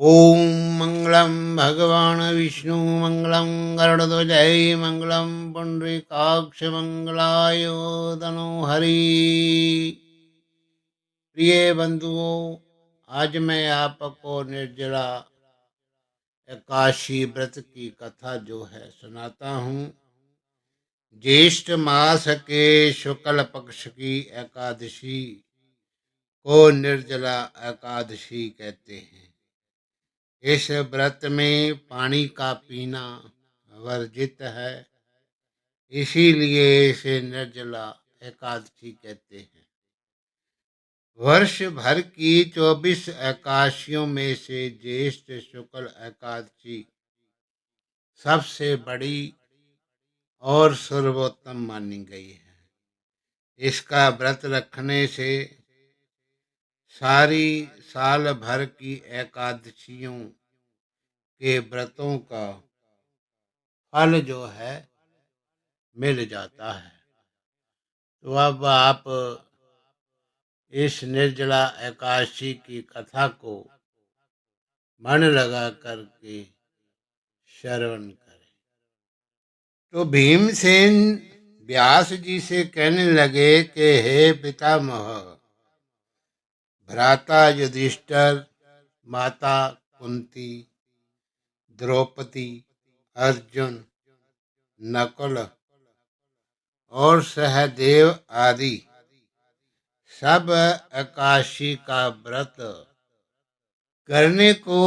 ओम मंगलम भगवान विष्णु मंगलम गरुड़ध्वज मंगलम पुंडरीकाक्ष मंगलाय तनो हरि। प्रिय बंधुओं, आज मैं आपको निर्जला एकादशी व्रत की कथा जो है सुनाता हूँ। ज्येष्ठ मास के शुक्ल पक्ष की एकादशी को निर्जला एकादशी कहते हैं। इस व्रत में पानी का पीना वर्जित है, इसीलिए इसे निर्जला एकादशी कहते हैं। वर्ष भर की 24 एकादशियों में से ज्येष्ठ शुक्ल एकादशी सबसे बड़ी और सर्वोत्तम मानी गई है। इसका व्रत रखने से सारी साल भर की एकादशियों के व्रतों का फल जो है मिल जाता है। तो अब आप इस निर्जला एकादशी की कथा को मन लगा करके श्रवण करें। तो भीमसेन व्यास जी से कहने लगे कि हे पितामह, भ्राता युधिष्ठिर, माता कुंती, द्रौपदी, अर्जुन, नकुल और सहदेव आदि सब एकादशी का व्रत करने को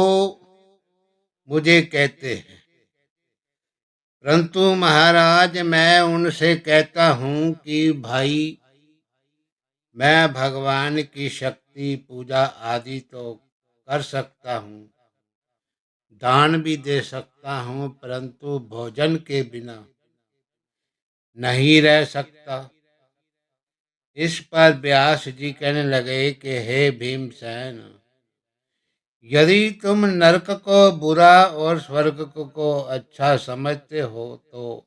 मुझे कहते हैं, परंतु महाराज मैं उनसे कहता हूँ कि भाई, मैं भगवान की शक्ति पूजा आदि तो कर सकता हूँ, दान भी दे सकता हूँ, परंतु भोजन के बिना नहीं रह सकता। इस पर व्यास जी कहने लगे कि हे भीमसेन, यदि तुम नरक को बुरा और स्वर्ग को अच्छा समझते हो तो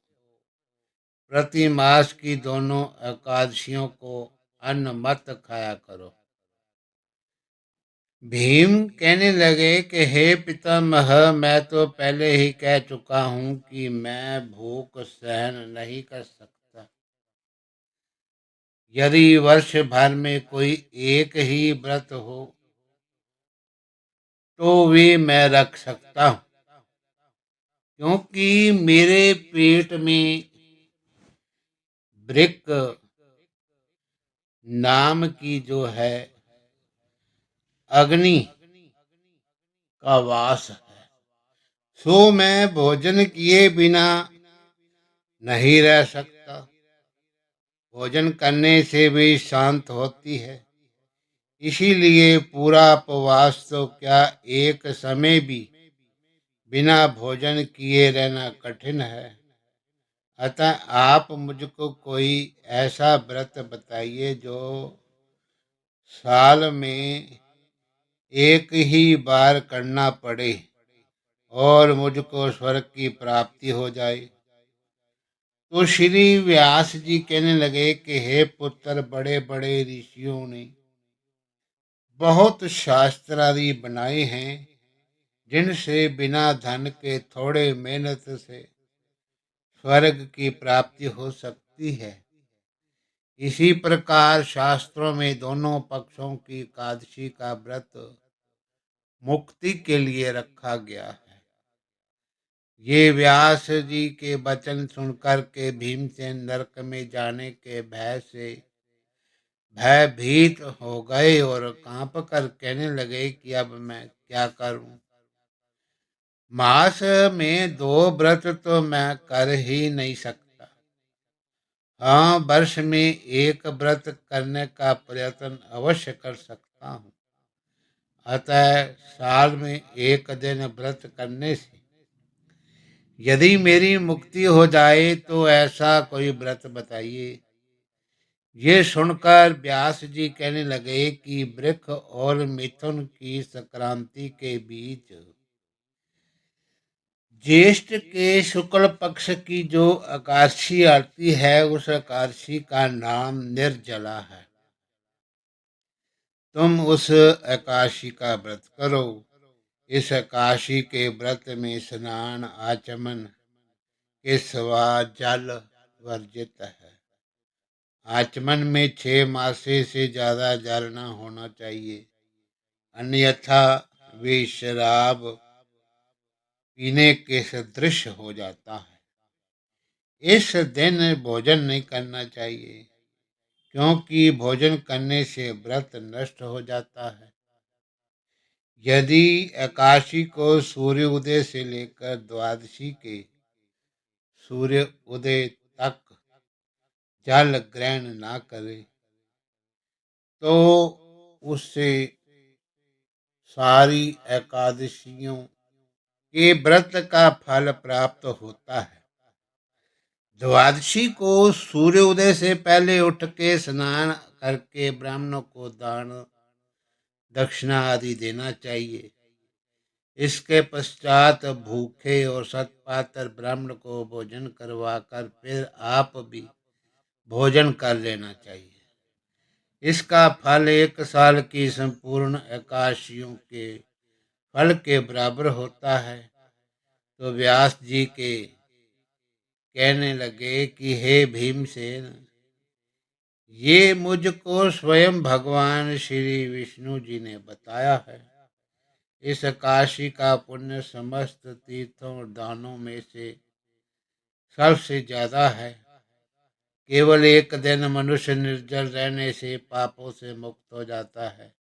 प्रति मास की दोनों एकादशियों को अन्न मत खाया करो। भीम कहने लगे कि हे पितामह, मैं तो पहले ही कह चुका हूँ कि मैं भूख सहन नहीं कर सकता। यदि वर्ष भर में कोई एक ही व्रत हो तो वे मैं रख सकता हूँ, क्योंकि मेरे पेट में वृक्क नाम की जो है अग्नि का वास है, सो मैं भोजन किए बिना नहीं रह सकता। भोजन करने से भी शांत होती है, इसीलिए पूरा उपवास तो क्या, एक समय भी बिना भोजन किए रहना कठिन है। अतः आप मुझको कोई ऐसा व्रत बताइए जो साल में एक ही बार करना पड़े और मुझको स्वर्ग की प्राप्ति हो जाए। तो श्री व्यास जी कहने लगे कि हे पुत्र, बड़े बड़े ऋषियों ने बहुत शास्त्र आदि बनाए हैं, जिनसे बिना धन के थोड़े मेहनत से स्वर्ग की प्राप्ति हो सकती है। इसी प्रकार शास्त्रों में दोनों पक्षों की एकादशी का व्रत मुक्ति के लिए रखा गया है। ये व्यास जी के वचन सुनकर के भीमसेन नरक में जाने के भय से भयभीत हो गए और कांप कर कहने लगे कि अब मैं क्या करूं। मास में 2 व्रत तो मैं कर ही नहीं सकता। हाँ, वर्ष में एक व्रत करने का प्रयत्न अवश्य कर सकता हूँ। अतः साल में एक दिन व्रत करने से यदि मेरी मुक्ति हो जाए तो ऐसा कोई व्रत बताइए। ये सुनकर व्यास जी कहने लगे कि वृक्ष और मिथुन की संक्रांति के बीच ज्येष्ठ के शुक्ल पक्ष की जो एकादशी आती है, उस एकादशी का नाम निर्जला है। तुम उस एकादशी का व्रत करो। इस काशी के व्रत में स्नान आचमन के सिवा जल वर्जित है। आचमन में 6 मासे से ज्यादा जल न होना चाहिए, अन्यथा वे शराब पीने के सदृश हो जाता है। इस दिन भोजन नहीं करना चाहिए, क्योंकि भोजन करने से व्रत नष्ट हो जाता है। यदि एकादशी को सूर्य उदय से लेकर द्वादशी के सूर्य उदय तक जल ग्रहण ना करे तो उससे सारी एकादशियों के व्रत का फल प्राप्त होता है। द्वादशी को सूर्य उदय से पहले उठ के स्नान करके ब्राह्मणों को दान दक्षिणा आदि देना चाहिए। इसके पश्चात भूखे और सतपात्र ब्राह्मण को भोजन करवाकर फिर आप भी भोजन कर लेना चाहिए। इसका फल 1 साल की संपूर्ण एकादशियों के फल के बराबर होता है। तो व्यास जी के कहने लगे कि हे भीमसेन, ये मुझको स्वयं भगवान श्री विष्णु जी ने बताया है। इस काशी का पुण्य समस्त तीर्थों और दानों में से सबसे ज्यादा है। केवल एक दिन मनुष्य निर्जल रहने से पापों से मुक्त हो जाता है।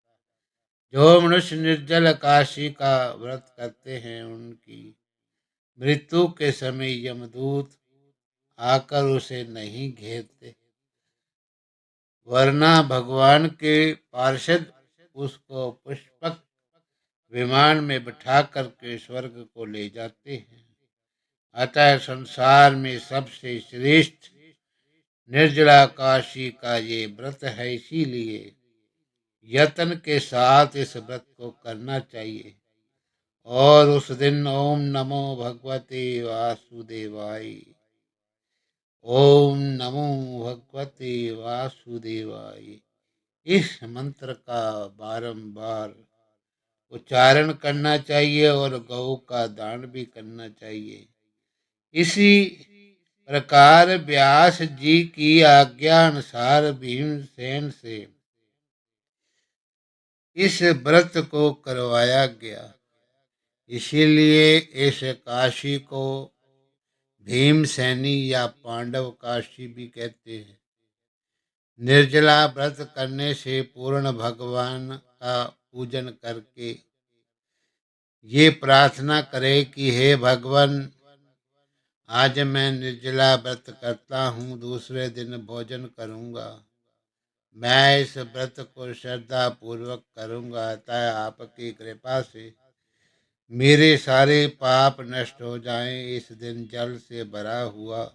जो मनुष्य निर्जल काशी का व्रत करते हैं, उनकी मृत्यु के समय यमदूत आकर उसे नहीं घेरते, वरना भगवान के पार्षद उसको पुष्पक विमान में बिठा करके स्वर्ग को ले जाते हैं। अतः संसार में सबसे श्रेष्ठ निर्जला काशी का ये व्रत है। इसीलिए यत्न के साथ इस व्रत को करना चाहिए और उस दिन ओम नमो भगवते वासुदेवाय, ओम नमो भगवते वासुदेवाय, इस मंत्र का बारंबार उच्चारण करना चाहिए और गौ का दान भी करना चाहिए। इसी प्रकार व्यास जी की आज्ञा अनुसार भीमसेन से इस व्रत को करवाया गया। इसीलिए इस काशी को भीमसेनी या पांडव काशी भी कहते हैं। निर्जला व्रत करने से पूर्ण भगवान का पूजन करके ये प्रार्थना करे कि हे भगवान, आज मैं निर्जला व्रत करता हूँ, दूसरे दिन भोजन करूँगा। मैं इस व्रत को श्रद्धा पूर्वक करूँगा, अतः आपकी कृपा से मेरे सारे पाप नष्ट हो जाएं। इस दिन जल से भरा हुआ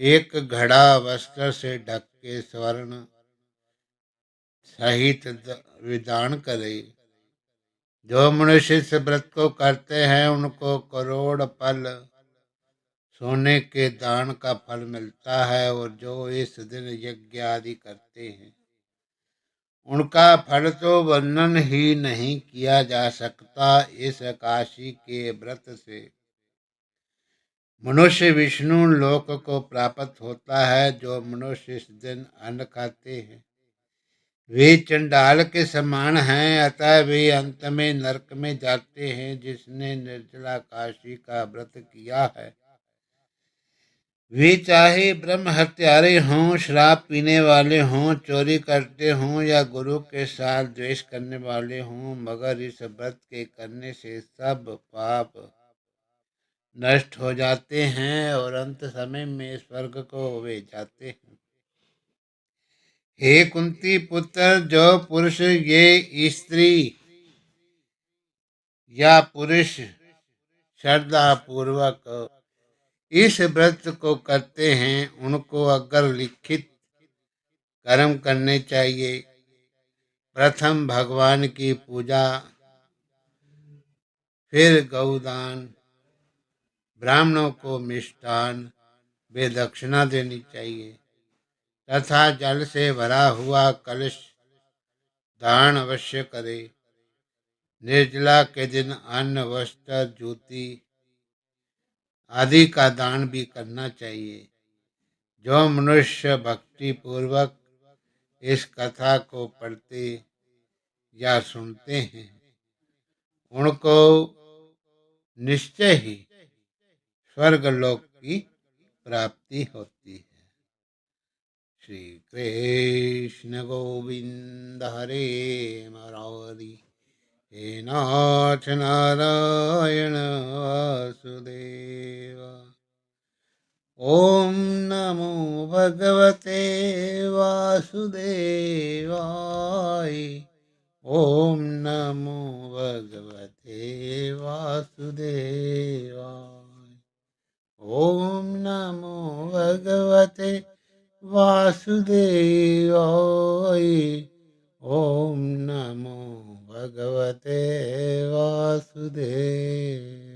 एक घड़ा वस्त्र से ढक के स्वर्ण सहित विदान करे। जो मनुष्य इस व्रत को करते हैं, उनको करोड़ पल सोने के दान का फल मिलता है, और जो इस दिन यज्ञ आदि करते हैं, उनका फल तो वर्णन ही नहीं किया जा सकता। इस एकादशी के व्रत से मनुष्य विष्णु लोक को प्राप्त होता है। जो मनुष्य इस दिन अन्न खाते हैं, वे चंडाल के समान हैं, अतः वे अंत में नरक में जाते हैं। जिसने निर्जला काशी का व्रत किया है, वे चाहे ब्रह्म हत्यारे हों, शराब पीने वाले हों, चोरी करते हों या गुरु के साथ द्वेष करने वाले हों, मगर इस व्रत के करने से सब पाप नष्ट हो जाते हैं और अंत समय में स्वर्ग को वे जाते हैं। हे कुंती पुत्र, जो पुरुष ये स्त्री या पुरुष श्रद्धा पूर्वक इस व्रत को करते हैं, उनको अगर लिखित कर्म करने चाहिए। प्रथम भगवान की पूजा, फिर गौदान, ब्राह्मणों को मिष्टान वे दक्षिणा देनी चाहिए तथा जल से भरा हुआ कलश दान अवश्य करे। निर्जला के दिन अन्न वस्त्र जूती आदि का दान भी करना चाहिए। जो मनुष्य भक्ति पूर्वक इस कथा को पढ़ते या सुनते हैं उनको निश्चय ही स्वर्गलोक की प्राप्ति होती है। श्री कृष्ण गोविंद हरे मुरारी, हे नाथ नारायण वासुदेव। ओम नमो भगवते वासुदेवाय। ओम नमो भगवते वासुदेवाय। ओम नमो भगवते वासुदेवाय। ओम नमो भगवते वासुदेवाय।